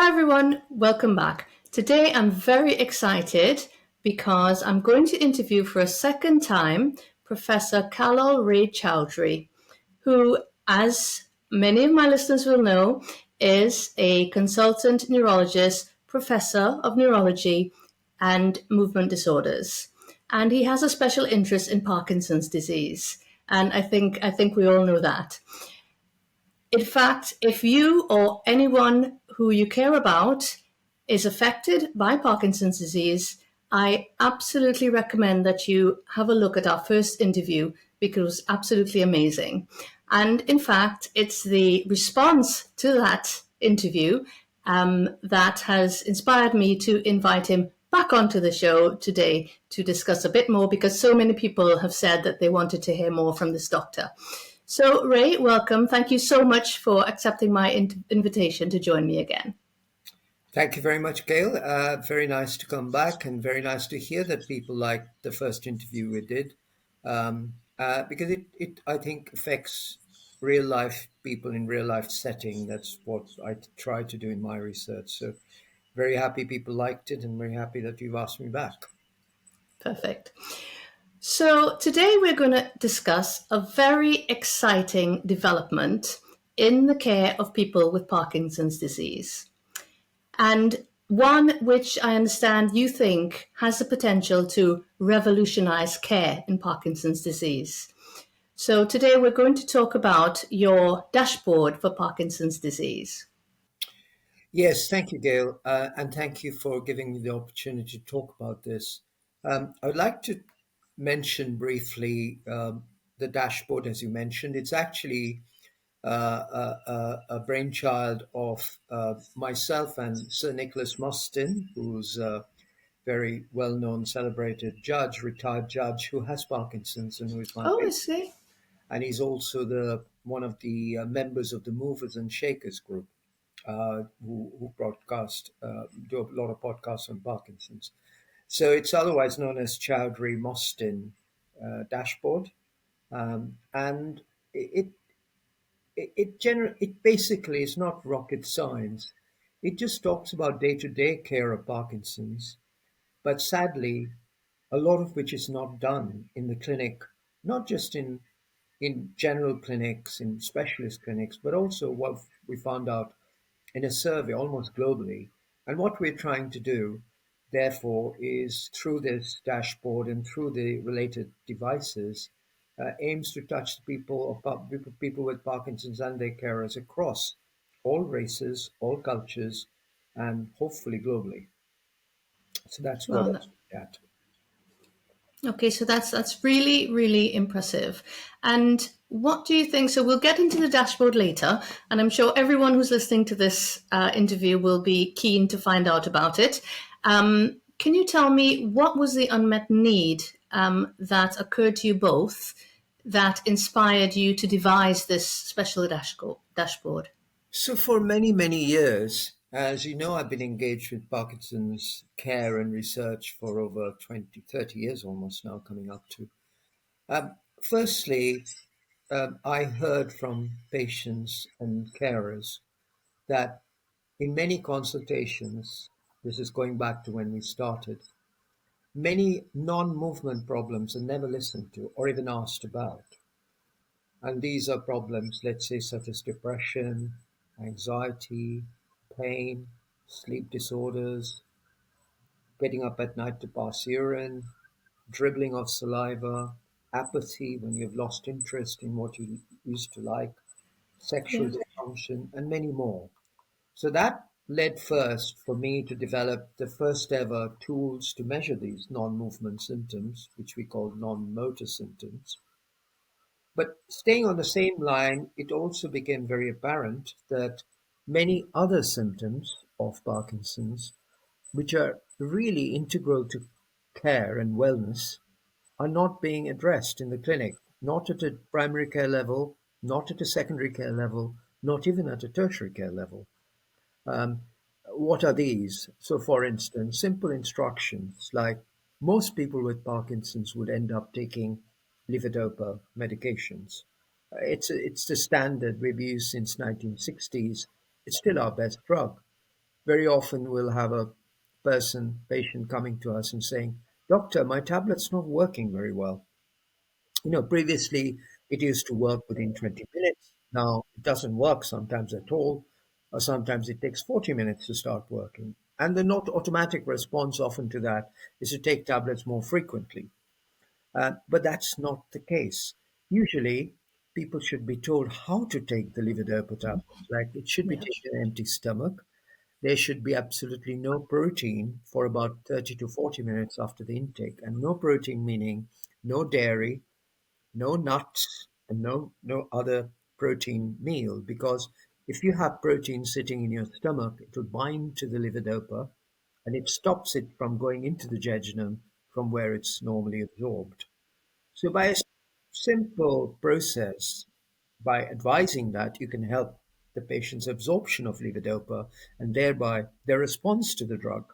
Hi everyone, welcome back. Today I'm very excited because I'm going to interview for a second time Professor K Ray Chaudhuri, who, as many of my listeners will know, is a consultant neurologist, professor of neurology and movement disorders. And he has a special interest in Parkinson's disease. And I think we all know that. In fact, if you or anyone who you care about is affected by Parkinson's disease, I absolutely recommend that you have a look at our first interview because it was absolutely amazing. And in fact, it's the response to that interview that has inspired me to invite him back onto the show today to discuss a bit more because so many people have said that they wanted to hear more from this doctor. So, Ray, welcome. Thank you so much for accepting my invitation to join me again. Thank you very much, Gail. Very nice to come back and very nice to hear that people liked the first interview we did because it, I think, affects real life people in real life setting. That's what I try to do in my research. So very happy people liked it and very happy that you've asked me back. Perfect. So, today we're going to discuss a very exciting development in the care of people with Parkinson's disease, and one which I understand you think has the potential to revolutionize care in Parkinson's disease. So, today we're going to talk about your dashboard for Parkinson's disease. Yes, thank you, Gail, and thank you for giving me the opportunity to talk about this. I would like to mention briefly the dashboard, as you mentioned. It's actually a brainchild of myself and Sir Nicholas Mostyn, who's a very well-known, celebrated judge, retired judge, who has Parkinson's and who is my Oh, I patient. see. And he's also the one of the members of the Movers and Shakers group, who broadcast, do a lot of podcasts on Parkinson's. So it's otherwise known as Chaudhuri Mostyn dashboard, and it it basically is not rocket science. It just talks about day-to-day care of Parkinson's, but sadly, a lot of which is not done in the clinic, not just in general clinics, in specialist clinics, but also what we found out in a survey almost globally. And what we're trying to do, therefore, is through this dashboard and through the related devices, aims to touch the people with Parkinson's and their carers across all races, all cultures, and hopefully globally. So that's what Well, it's at. okay, so that's really impressive. And what do you think? So we'll get into the dashboard later, and I'm sure everyone who's listening to this interview will be keen to find out about it. Can you tell me what was the unmet need that occurred to you both that inspired you to devise this special dashboard? So for many, many years, as you know, I've been engaged with Parkinson's care and research for over 20, 30 years almost now, coming up to. Firstly, I heard from patients and carers that in many consultations, this is going back to when we started, many non-movement problems are never listened to or even asked about. And these are problems, let's say, such as depression, anxiety, pain, sleep disorders, getting up at night to pass urine, dribbling of saliva, apathy when you've lost interest in what you used to like, sexual Yeah. dysfunction, and many more. So that led first for me to develop the first ever tools to measure these non-movement symptoms, which we call non-motor symptoms. But staying on the same line, it also became very apparent that many other symptoms of Parkinson's, which are really integral to care and wellness, are not being addressed in the clinic, not at a primary care level, not at a secondary care level, not even at a tertiary care level. Um, what are these? So, for instance, simple instructions like most people with Parkinson's would end up taking levodopa medications. It's the standard we've used since 1960s. It's still our best drug. Very often we'll have a patient coming to us and saying, "Doctor, my tablet's not working very well. Previously it used to work within 20 minutes. Now it doesn't work sometimes at all, or sometimes it takes 40 minutes to start working." And the not automatic response often to that is to take tablets more frequently. But that's not the case. Usually, people should be told how to take the levodopa tablets. Like it should be Yes. taken on an empty stomach. There should be absolutely no protein for about 30 to 40 minutes after the intake. And no protein meaning no dairy, no nuts, and no other protein meal. Because if you have protein sitting in your stomach, it will bind to the levodopa and it stops it from going into the jejunum from where it's normally absorbed. So by a simple process, by advising that, you can help the patient's absorption of levodopa and thereby their response to the drug.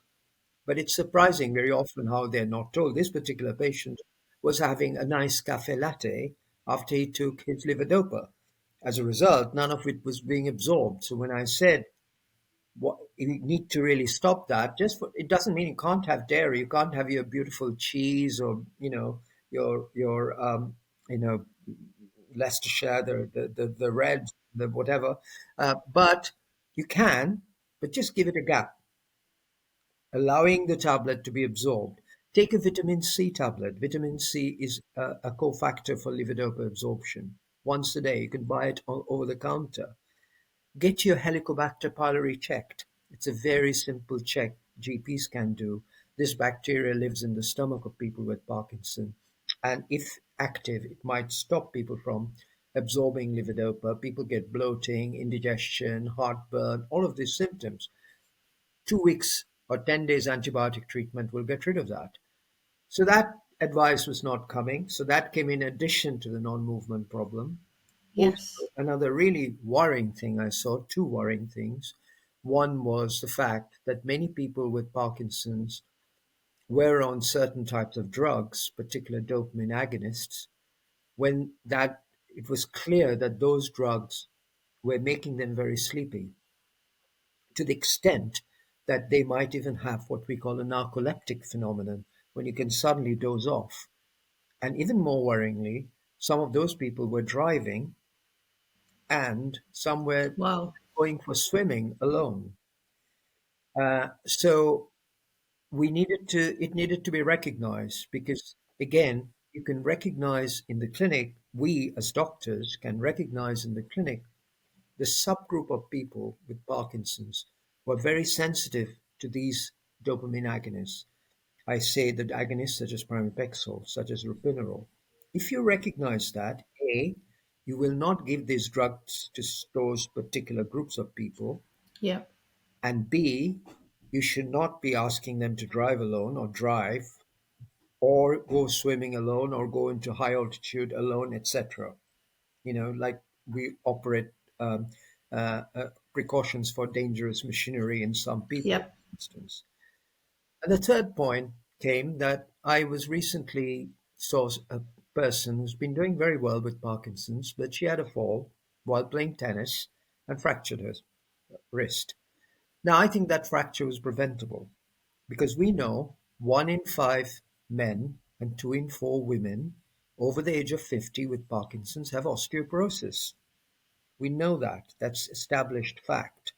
But it's surprising very often how they're not told. This particular patient was having a nice cafe latte after he took his levodopa. As a result, none of it was being absorbed. So when I said what you need to really stop that, it doesn't mean you can't have dairy, you can't have your beautiful cheese or your you know Leicestershire, the red, the whatever, but you can, but just give it a gap, allowing the tablet to be absorbed. Take a vitamin C tablet. Vitamin C is a cofactor for levodopa absorption. Once a day, you can buy it over the counter. Get your Helicobacter pylori checked. It's a very simple check GPs can do. This bacteria lives in the stomach of people with Parkinson, and if active, it might stop people from absorbing levodopa. People get bloating, indigestion, heartburn, all of these symptoms. 2 weeks or 10 days antibiotic treatment will get rid of that. So that advice was not coming. So that came in addition to the non-movement problem. Also, Yes. another really worrying thing I saw, two worrying things. One was the fact that many people with Parkinson's were on certain types of drugs, particular dopamine agonists, when that it was clear that those drugs were making them very sleepy to the extent that they might even have what we call a narcoleptic phenomenon, when you can suddenly doze off. And even more worryingly, some of those people were driving and some were Wow. going for swimming alone. So it needed to be recognized because, again, you can recognize in the clinic, we as doctors can recognize in the clinic the subgroup of people with Parkinson's who are very sensitive to these dopamine agonists. I say that agonists such as pramipexole, such as ropinirole. If you recognize that, A, you will not give these drugs to those particular groups of people, Yeah. and B, you should not be asking them to drive alone or drive or go swimming alone or go into high altitude alone, etc. Like we operate precautions for dangerous machinery in some people, Yep. for instance. And the third point came that I was recently saw a person who's been doing very well with Parkinson's, but she had a fall while playing tennis and fractured her wrist. Now, I think that fracture was preventable because we know 1 in 5 men and 2 in 4 women over the age of 50 with Parkinson's have osteoporosis. We know that. That's established fact.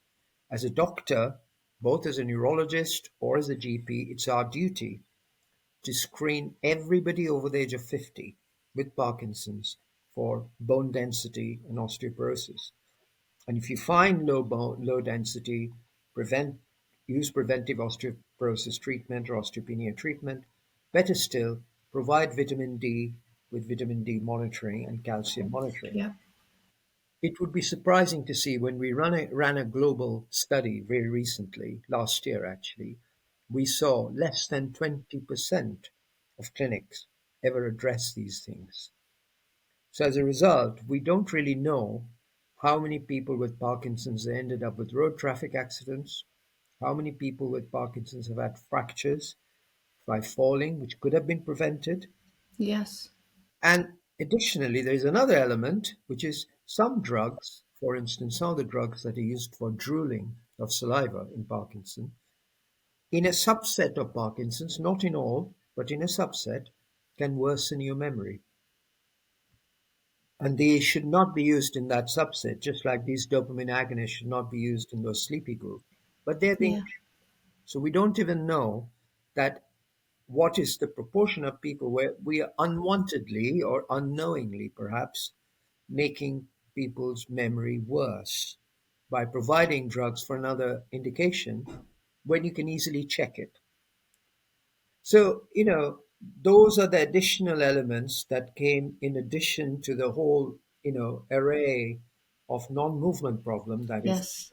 As a doctor, both as a neurologist or as a GP, it's our duty to screen everybody over the age of 50 with Parkinson's for bone density and osteoporosis. And if you find low density, prevent use preventive osteoporosis treatment or osteopenia treatment. Better still, provide vitamin D with vitamin D monitoring and calcium monitoring. Yeah. It would be surprising to see when we ran a global study very recently, last year actually, we saw less than 20% of clinics ever address these things. So as a result, we don't really know how many people with Parkinson's ended up with road traffic accidents, how many people with Parkinson's have had fractures by falling, which could have been prevented. Yes. And additionally, there is another element, which is some drugs, for instance, some of the drugs that are used for drooling of saliva in Parkinson. In a subset of Parkinson's, not in all, but in a subset, can worsen your memory. And they should not be used in that subset, just like these dopamine agonists should not be used in those sleepy group. But they're being, Yeah. so we don't even know that what is the proportion of people where we are unwantedly or unknowingly perhaps making people's memory worse by providing drugs for another indication when you can easily check it. So, those are the additional elements that came in addition to the whole, array of non-movement problem that is. Yes.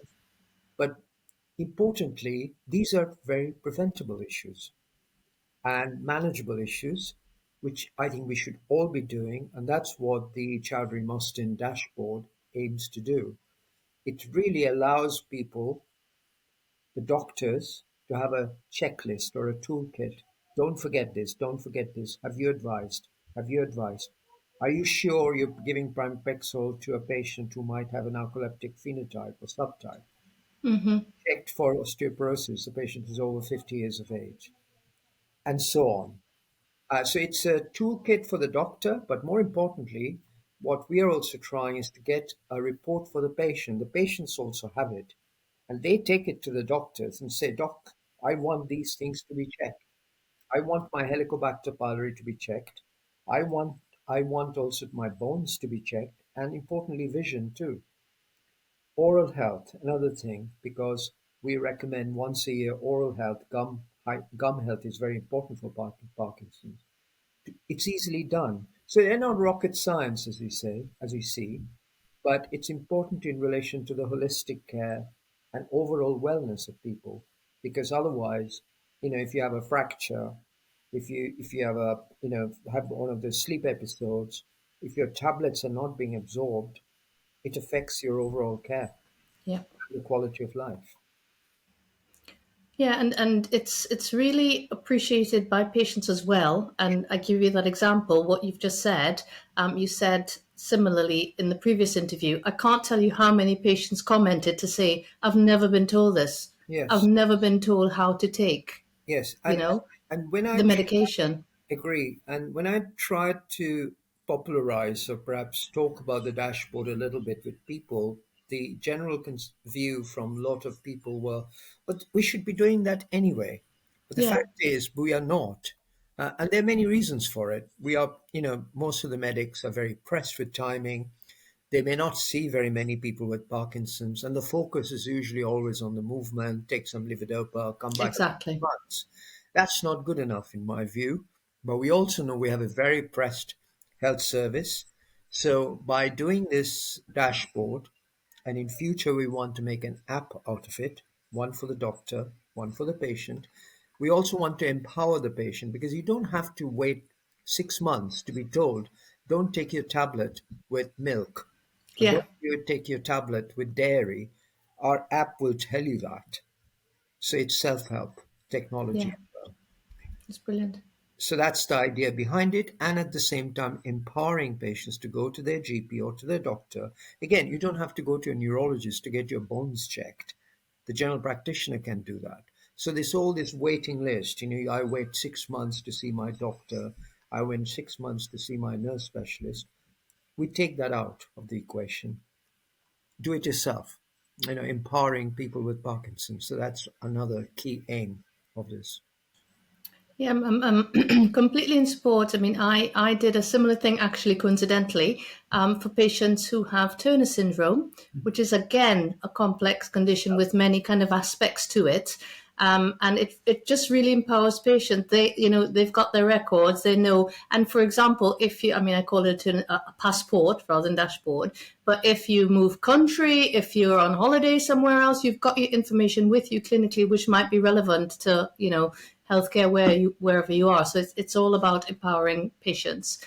But importantly, these are very preventable issues and manageable issues, which I think we should all be doing. And that's what the Chaudhuri Mostyn dashboard aims to do. It really allows people, the doctors, to have a checklist or a toolkit. Don't forget this, don't forget this. Have you advised? Have you advised? Are you sure you're giving pramipexole to a patient who might have a narcoleptic phenotype or subtype? Mm-hmm. Checked for osteoporosis, the patient is over 50 years of age, and so on. So it's a toolkit for the doctor, but more importantly, what we are also trying is to get a report for the patient. The patients also have it, and they take it to the doctors and say, "Doc, I want these things to be checked. I want my Helicobacter pylori to be checked. I want I want also my bones to be checked, and importantly, vision too. Oral health, another thing, because we recommend once a year oral health. Gum health is very important for Parkinson's. It's easily done. So they're not rocket science, as we say, as we see, but it's important in relation to the holistic care and overall wellness of people, because otherwise, if you have a fracture, if you have have one of those sleep episodes, if your tablets are not being absorbed, it affects your overall care, Yeah. the quality of life. Yeah, and it's really appreciated by patients as well. And I give you that example, what you've just said. You said similarly in the previous interview. I can't tell you how many patients commented to say, "I've never been told this. I've Yes, never been told how to take, yes, you and know, and when I the medication." agree. And when I tried to popularize or perhaps talk about the dashboard a little bit with people, the general view from a lot of people were, but we should be doing that anyway. But the Yeah, fact is, we are not. And there are many reasons for it. We are, most of the medics are very pressed with timing. They may not see very many people with Parkinson's, and the focus is usually always on the movement, take some levodopa, come back in exactly. months. That's not good enough, in my view. But we also know we have a very pressed health service. So by doing this dashboard, and in future we want to make an app out of it, one for the doctor, one for the patient. We also want to empower the patient because you don't have to wait 6 months to be told, don't take your tablet with milk or Yeah, don't you take your tablet with dairy. Our app will tell you that. So it's self-help technology yeah, as well. it's brilliant. So that's the idea behind it, and at the same time, empowering patients to go to their GP or to their doctor. Again, you don't have to go to a neurologist to get your bones checked. The general practitioner can do that. So there's all this waiting list. I wait 6 months to see my doctor. I wait 6 months to see my nurse specialist. We take that out of the equation. Do it yourself. Empowering people with Parkinson's. So that's another key aim of this. Yeah, I'm completely in support. I mean, I did a similar thing actually, coincidentally, for patients who have Turner syndrome, which is again a complex condition with many kind of aspects to it. And it just really empowers patients. They've got their records, they know. And for example, I mean, I call it a passport rather than dashboard. But if you move country, if you're on holiday somewhere else, you've got your information with you clinically, which might be relevant to, healthcare wherever you are. So it's all about empowering patients.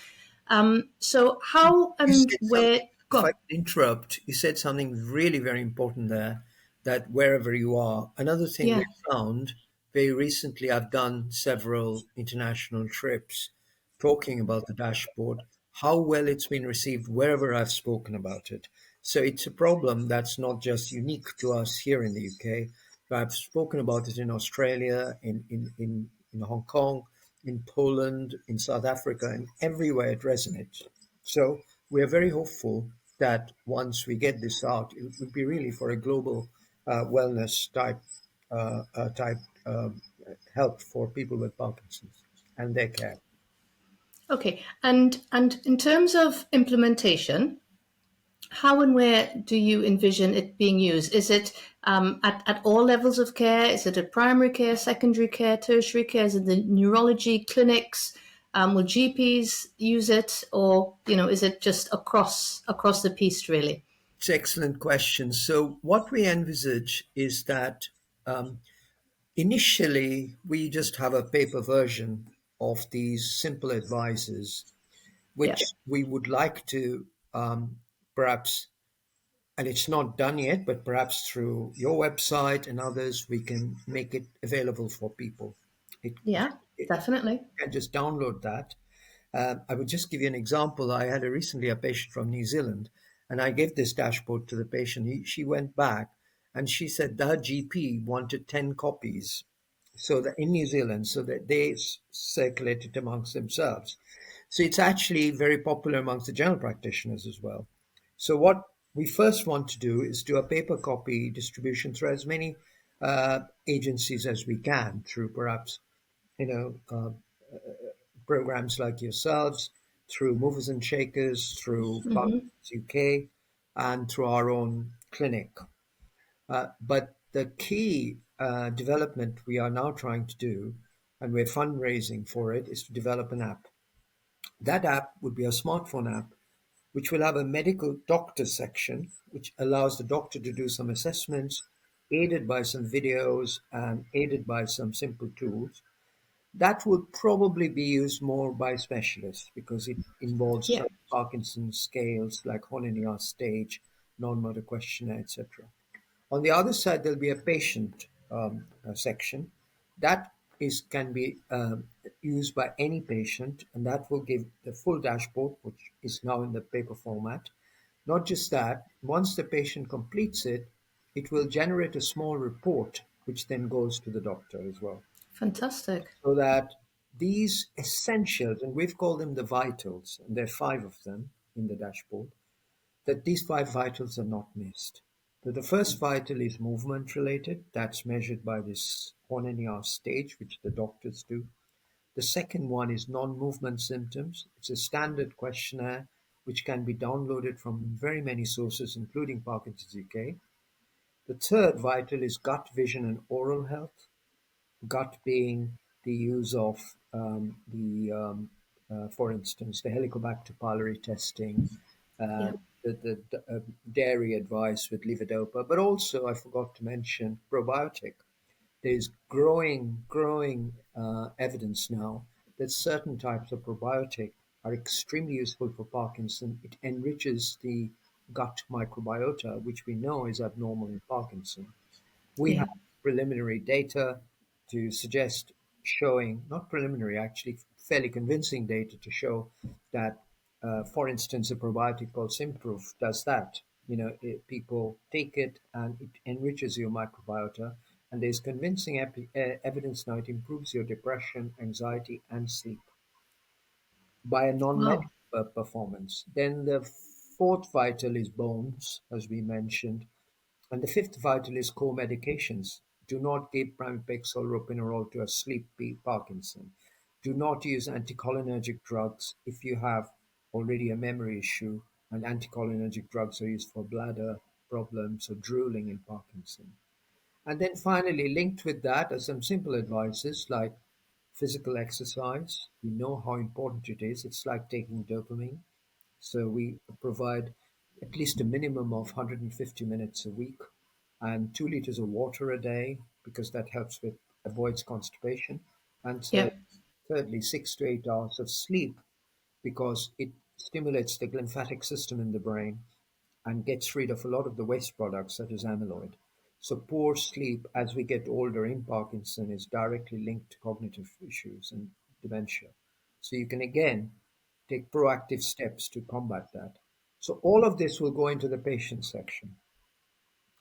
So how You and said where? something, if I Go. can interrupt, you said something really very important there, that wherever you are. Another thing we Yeah, found very recently, I've done several international trips talking about the dashboard, how well it's been received wherever I've spoken about it. So it's a problem that's not just unique to us here in the UK, but I've spoken about it in Australia, in Hong Kong, in Poland, in South Africa, and everywhere it resonates. So we are very hopeful that once we get this out, it would be really for a global wellness type help for people with Parkinson's and their care. Okay, and in terms of implementation, how and where do you envision it being used? Is it at all levels of care? Is it at primary care, secondary care, tertiary care? Is it the neurology clinics? Will GPs use it, or is it just across the piece really? It's an excellent question. So what we envisage is that um, initially we just have a paper version of these simple advices, Yeah, which we would like to perhaps, and it's not done yet, but perhaps through your website and others, we can make it available for people. It, yeah, it definitely. can just download that. I would just give you an example. I had recently a patient from New Zealand, and I gave this dashboard to the patient. She went back and she said her GP wanted 10 copies so that in New Zealand, so that they circulate it amongst themselves. So it's actually very popular amongst the general practitioners as well. So what we first want to do is do a paper copy distribution through as many agencies as we can, through perhaps you know programs like yourselves, through movers and shakers, through Parkinson's UK, and through our own clinic. But the key development we are now trying to do, and we're fundraising for it, is to develop an app. That app would be a smartphone app, which will have a medical doctor section, which allows the doctor to do some assessments, aided by some videos and aided by some simple tools. That would probably be used more by specialists because it involves Yeah, Parkinson's scales like Honeyar stage, non-motor questionnaire, etc. On the other side, there'll be a patient section that is can be used by any patient, and that will give the full dashboard, which is now in the paper format. Not just that, once the patient completes it, it will generate a small report, which then goes to the doctor as well. fantastic. So that these essentials, and we've called them the vitals, and there are five of them in the dashboard, that these five vitals are not missed. So the first vital is movement related. That's measured by this 1 stage, which the doctors do. The second one is non-movement symptoms. It's a standard questionnaire which can be downloaded from very many sources, including Parkinson's UK. The third vital is gut, vision, and oral health. Gut being the use of for instance, the Helicobacter pylori testing, uh, Yeah, the dairy advice with levodopa, but also I forgot to mention probiotic. There's growing evidence now that certain types of probiotic are extremely useful for Parkinson. It enriches the gut microbiota, which we know is abnormal in Parkinson. We yeah, have preliminary data to suggest showing, not preliminary, actually fairly convincing data to show that, for instance, a probiotic called Simproof does that. People take it and it enriches your microbiota. And there's convincing evidence now it improves your depression, anxiety, and sleep by a wow, non-medical performance. Then the fourth vital is bones, as we mentioned. And the fifth vital is co-medications. Do not give pramipexole or ropinirole to a sleepy Parkinson. Do not use anticholinergic drugs if you have already a memory issue, and anticholinergic drugs are used for bladder problems or drooling in Parkinson. And then finally, linked with that are some simple advices like physical exercise. We know how important it is. It's like taking dopamine. So we provide at least a minimum of 150 minutes a week and 2 liters of water a day because that helps with avoids constipation. And yeah, thirdly, 6 to 8 hours of sleep because it stimulates the lymphatic system in the brain and gets rid of a lot of the waste products such as amyloid. So poor sleep as we get older in Parkinson is directly linked to cognitive issues and dementia. So you can again take proactive steps to combat that. So all of this will go into the patient section.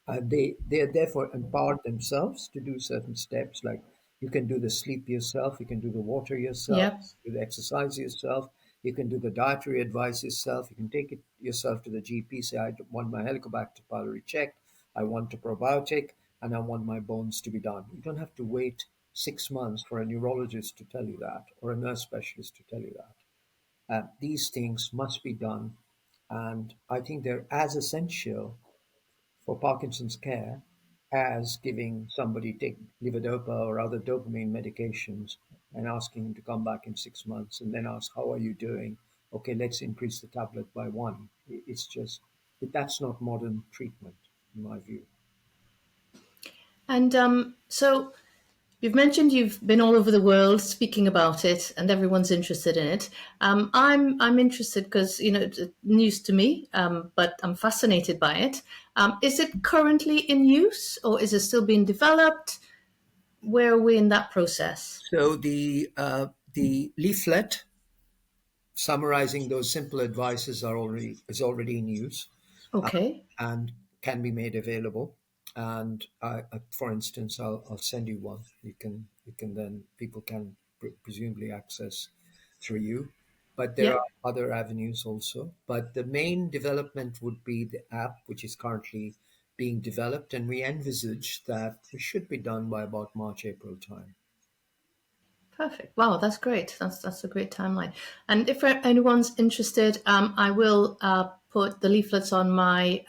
They are therefore empowered themselves to do certain steps, like you can do the sleep yourself, you can do the water yourself, Yep. do the exercise yourself, you can do the dietary advice yourself, you can take it yourself to the GP, say, I want my Helicobacter pylori checked, I want a probiotic, and I want my bones to be done. You don't have to wait 6 months for a neurologist to tell you that, or a nurse specialist to tell you that. These things must be done, and I think they're as essential for Parkinson's care as giving somebody take levodopa or other dopamine medications and asking him to come back in 6 months and then ask, how are you doing? Okay, let's increase the tablet by one. It's just, that's not modern treatment, in my view. And so you've mentioned you've been all over the world speaking about it, and everyone's interested in it. I'm interested because it's news to me, but I'm fascinated by it. Is it currently in use, or is it still being developed? Where are we in that process? So the leaflet summarizing those simple advices is already in use, uh, Okay. and can be made available. And for instance, I'll send you one. You can then people can presumably access through you. But there Yeah. are other avenues also. But the main development would be the app, which is currently being developed, and we envisage that it should be done by about March, April time. Perfect. Wow, that's great. That's a great timeline. And if anyone's interested, I will put the leaflets on my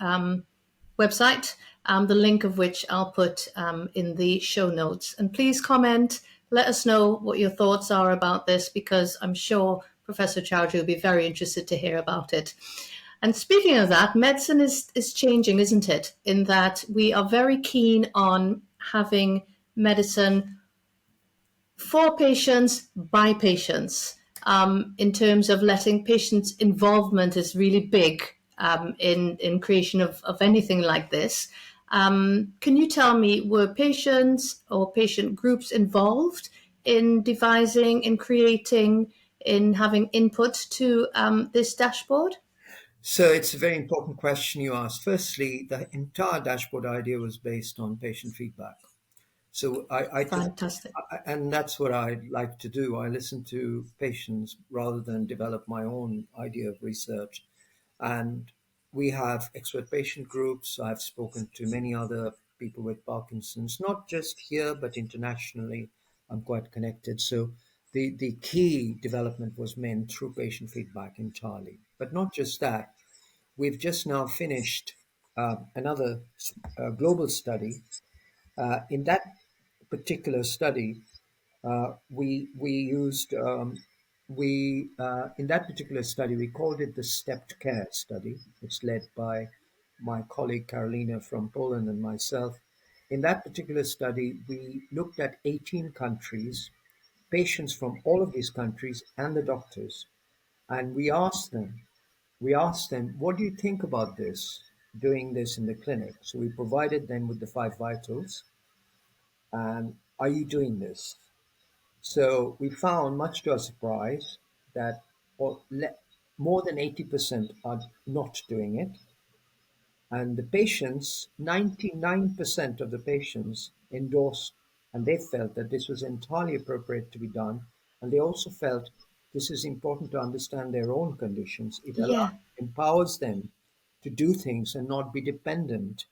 website, the link of which I'll put in the show notes. And please comment. Let us know what your thoughts are about this, because I'm sure Professor Chowdhury will be very interested to hear about it. And speaking of that, medicine is changing, isn't it? In that we are very keen on having medicine for patients, by patients, in terms of letting patients' involvement is really big in creation of anything like this. Can you tell me, were patients or patient groups involved in devising, in creating, in having input to this dashboard? So it's a very important question you asked. Firstly, the entire dashboard idea was based on patient feedback. So I took, Fantastic. and that's what I like to do. I listen to patients rather than develop my own idea of research. And we have expert patient groups. I've spoken to many other people with Parkinson's, not just here, but internationally. I'm quite connected. So the key development was meant through patient feedback entirely. But not just that. We've just now finished another global study. In that particular study, we used we in that particular study we called it the stepped care study. It's led by my colleague Carolina from Poland and myself. In that particular study, we looked at 18 countries, patients from all of these countries, and the doctors, and we asked them, what do you think about this, doing this in the clinic? So we provided them with the five vitals, and are you doing this? So we found, much to our surprise, that or more than 80% are not doing it. And the patients, 99% of the patients endorsed, and they felt that this was entirely appropriate to be done. And they also felt this is important to understand their own conditions. It Yeah. empowers them to do things and not be dependent.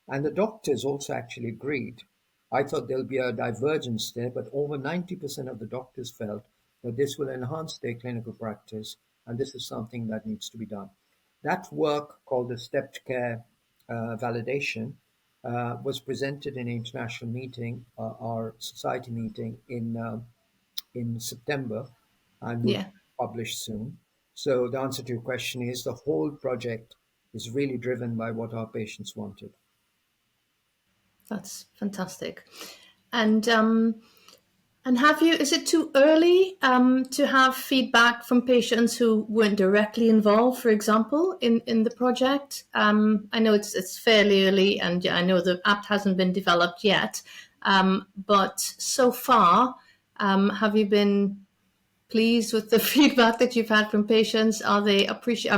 And the doctors also actually agreed. I thought there'll be a divergence there, but over 90% of the doctors felt that this will enhance their clinical practice and this is something that needs to be done. That work, called the stepped care validation, was presented in an international meeting, our society meeting in September, and will be Yeah. published soon. So the answer to your question is the whole project is really driven by what our patients wanted. That's fantastic. And have you, is it too early to have feedback from patients who weren't directly involved, for example, in the project? I know it's fairly early, and I know the app hasn't been developed yet. But so far, have you been pleased with the feedback that you've had from patients? Are they appreciate?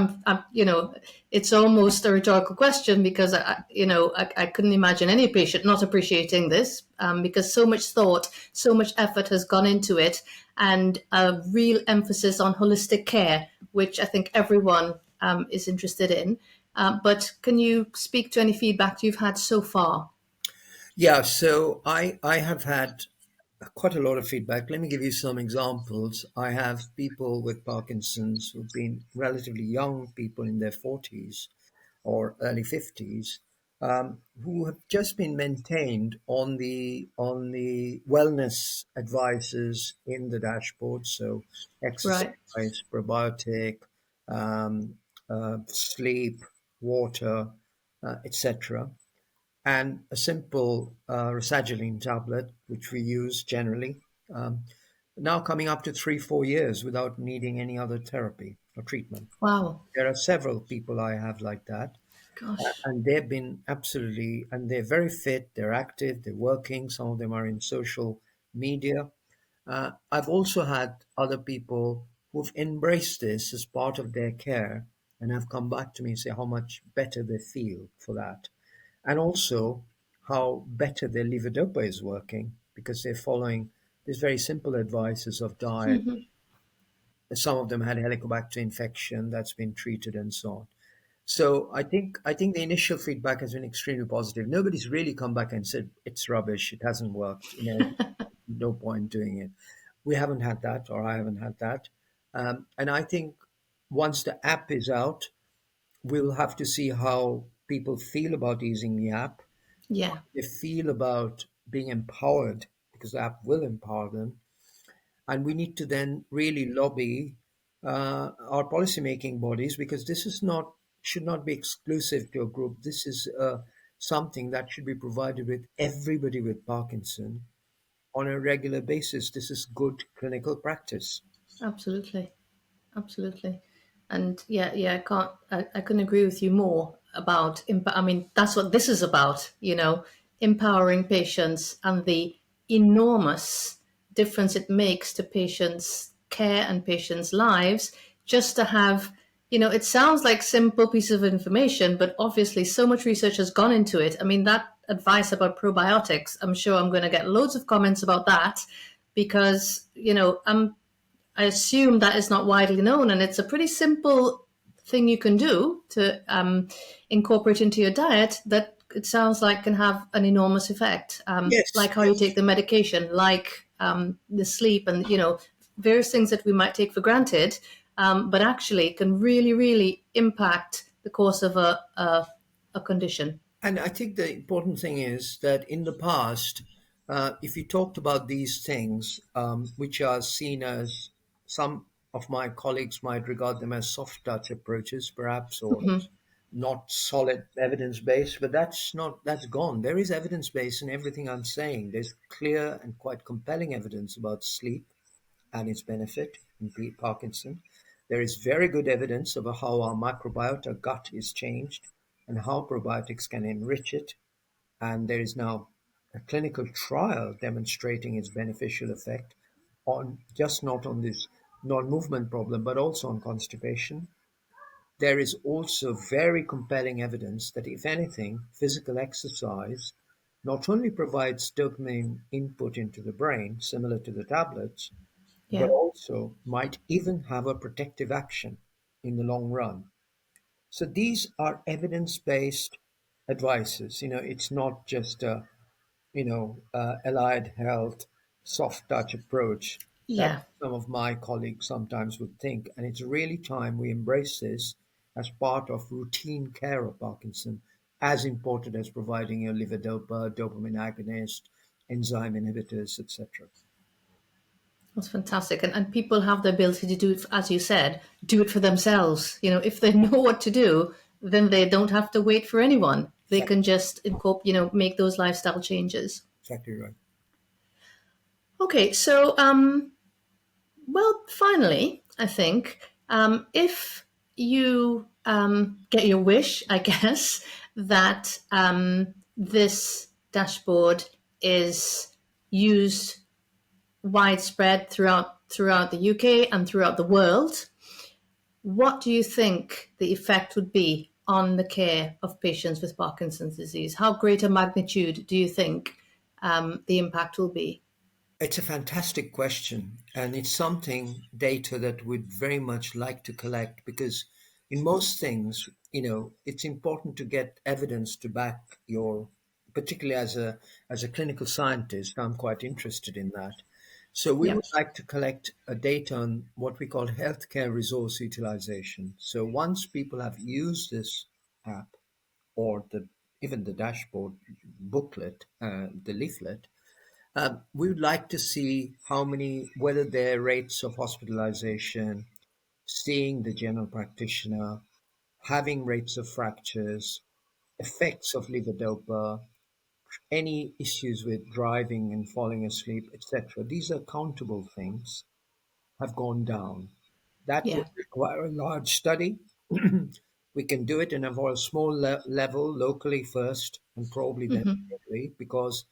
It's almost a rhetorical question because I couldn't imagine any patient not appreciating this, because so much thought, so much effort has gone into it, and a real emphasis on holistic care, which I think everyone is interested in. But can you speak to any feedback you've had so far? Yeah, so I have had quite a lot of feedback. Let me give you some examples. I have people with Parkinson's who've been relatively young people in their 40s or early 50s, who have just been maintained on the wellness advices in the dashboard. So Right. exercise, probiotic, um, sleep, water, etc., and a simple rasagiline tablet, which we use generally, um, now coming up to 3, 4 years without needing any other therapy or treatment. Wow. There are several people I have like that, Gosh. and they've been absolutely, and they're very fit, they're active, they're working. Some of them are in social media. I've also had other people who've embraced this as part of their care and have come back to me and say how much better they feel for that, and also how better their levodopa is working because they're following these very simple advices of diet. Some of them had helicobacter infection that's been treated and so on. So I think the initial feedback has been extremely positive. Nobody's really come back and said it's rubbish, it hasn't worked, no point doing it. We haven't had that, or I haven't had that. And I think once the app is out, we'll have to see how people feel about using the app, Yeah. they feel about being empowered, because the app will empower them. And we need to then really lobby our policymaking bodies, because this is not should not be exclusive to a group. This is something that should be provided with everybody with Parkinson on a regular basis. This is good clinical practice. Absolutely. Absolutely. And yeah, I couldn't agree with you more about, I mean, that's what this is about, empowering patients and the enormous difference it makes to patients' care and patients' lives just to have, it sounds like simple piece of information, but obviously so much research has gone into it. I mean, that advice about probiotics, I'm sure I'm going to get loads of comments about that because, I assume that is not widely known, and it's a pretty simple thing you can do to incorporate into your diet that it sounds like can have an enormous effect, Yes, like how you take yes. the medication, like the sleep, and various things that we might take for granted, but actually can really, really impact the course of a condition. And I think the important thing is that in the past, if you talked about these things, which are seen as, some of my colleagues might regard them as soft touch approaches, perhaps, or not solid evidence based, but that's gone. There is evidence base in everything I'm saying. There's clear and quite compelling evidence about sleep and its benefit in Parkinson. There is very good evidence of how our microbiota gut is changed and how probiotics can enrich it. And there is now a clinical trial demonstrating its beneficial effect on just not on this non-movement problem, but also on constipation. There is also very compelling evidence that, if anything, physical exercise not only provides dopamine input into the brain, similar to the tablets, but Yeah, also might even have a protective action in the long run. So these are evidence-based advices. It's not just a, allied health soft touch approach that yeah. some of my colleagues sometimes would think. And it's really time we embrace this as part of routine care of Parkinson, as important as providing your levodopa, dopamine agonist, enzyme inhibitors, etc. That's fantastic. And people have the ability to do it, as you said, do it for themselves. If they know what to do, then they don't have to wait for anyone. They Exactly, can just make those lifestyle changes. exactly right. Okay, so, well, finally, I think, if you get your wish, I guess, that this dashboard is used widespread throughout throughout the UK and throughout the world, what do you think the effect would be on the care of patients with Parkinson's disease? How great a magnitude do you think the impact will be? It's a fantastic question, and it's something data that we'd very much like to collect because in most things, it's important to get evidence to back your, particularly as a clinical scientist, I'm quite interested in that. So we Yeah. would like to collect a data on what we call healthcare resource utilization. So once people have used this app or even the dashboard booklet, the leaflet, we would like to see whether their rates of hospitalization, seeing the general practitioner, having rates of fractures, effects of levodopa, any issues with driving and falling asleep, etc. These are countable things have gone down. That Yeah. would require a large study. We can do it in a more small level locally first and probably then Hmm. globally, because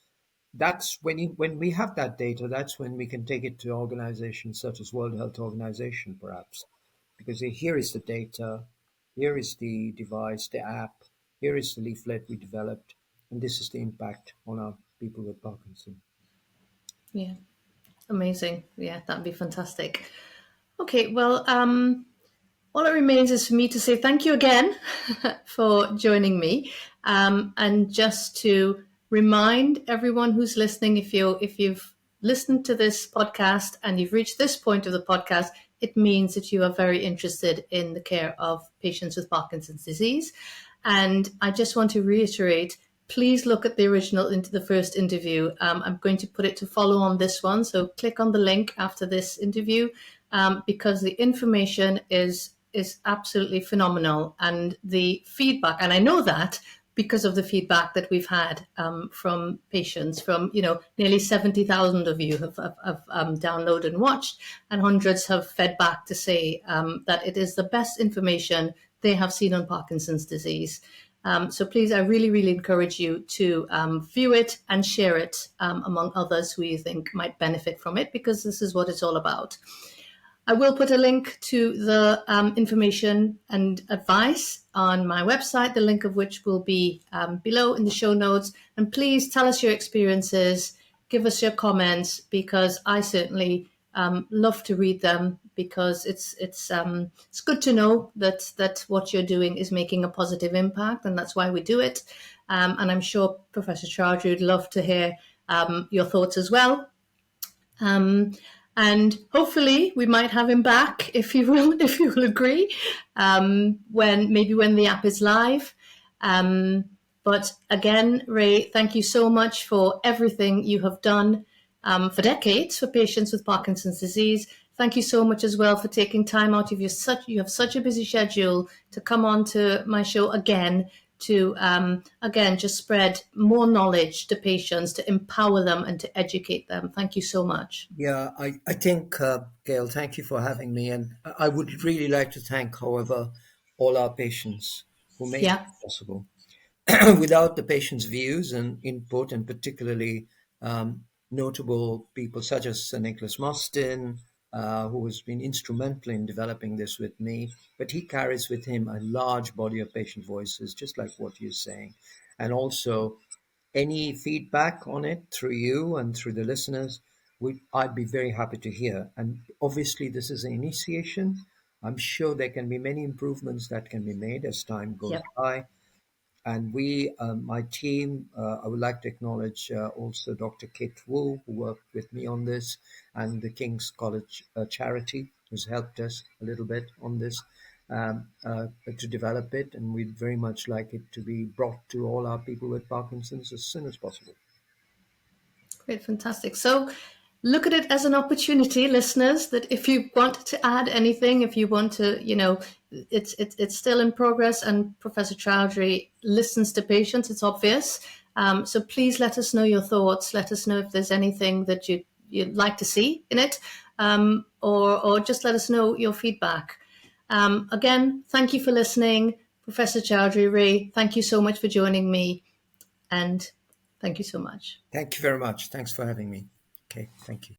that's when we have that data, that's when we can take it to organizations such as World Health Organization, perhaps, because here is the data, here is the device, the app, here is the leaflet we developed, and this is the impact on our people with Parkinson. Yeah. Amazing. Yeah, that'd be fantastic. Okay, well, all it remains is for me to say thank you again for joining me, and just to remind everyone who's listening, if you've listened to this podcast and you've reached this point of the podcast, it means that you are very interested in the care of patients with Parkinson's disease. And I just want to reiterate, please look at the original into the first interview. I'm going to put it to follow on this one. So click on the link after this interview, because the information is absolutely phenomenal, and the feedback, and I know that because of the feedback that we've had from patients, from nearly 70,000 of you have downloaded and watched, and hundreds have fed back to say that it is the best information they have seen on Parkinson's disease. So please, I really, really encourage you to view it and share it among others who you think might benefit from it, because this is what it's all about. I will put a link to the information and advice on my website, the link of which will be below in the show notes. And please tell us your experiences, give us your comments, because I certainly love to read them, because it's good to know that what you're doing is making a positive impact, and that's why we do it. And I'm sure Professor Chaudhuri would love to hear your thoughts as well. Um, and hopefully we might have him back, if you will, if you will agree, when the app is live. But again, Ray, thank you so much for everything you have done for decades for patients with Parkinson's disease. Thank you so much as well for taking time out of you have such a busy schedule to come on to my show again, to again just spread more knowledge to patients, to empower them and to educate them. Thank you so much. Yeah, I think, Gail, thank you for having me. And I would really like to thank, however, all our patients who make Yeah, this possible. Without the patient's views and input, and particularly notable people such as Sir Nicholas Mostyn, who has been instrumental in developing this with me, but he carries with him a large body of patient voices, just like what you're saying. And also, any feedback on it through you and through the listeners, I'd be very happy to hear. And obviously, this is an initiation. I'm sure there can be many improvements that can be made as time goes yeah. by. And my team, I would like to acknowledge also Dr. Kit Wu, who worked with me on this, and the King's College charity, who's helped us a little bit on this to develop it. And we'd very much like it to be brought to all our people with Parkinson's as soon as possible. Great, fantastic. So look at it as an opportunity, listeners, that if you want to add anything, if you want to, it's still in progress, and Professor Chowdhury listens to patients, it's obvious. So please let us know your thoughts. Let us know if there's anything that you'd like to see in it, or just let us know your feedback. Again, thank you for listening. Professor Chowdhury, Ray, thank you so much for joining me, and thank you so much. Thank you very much. Thanks for having me. Okay, thank you.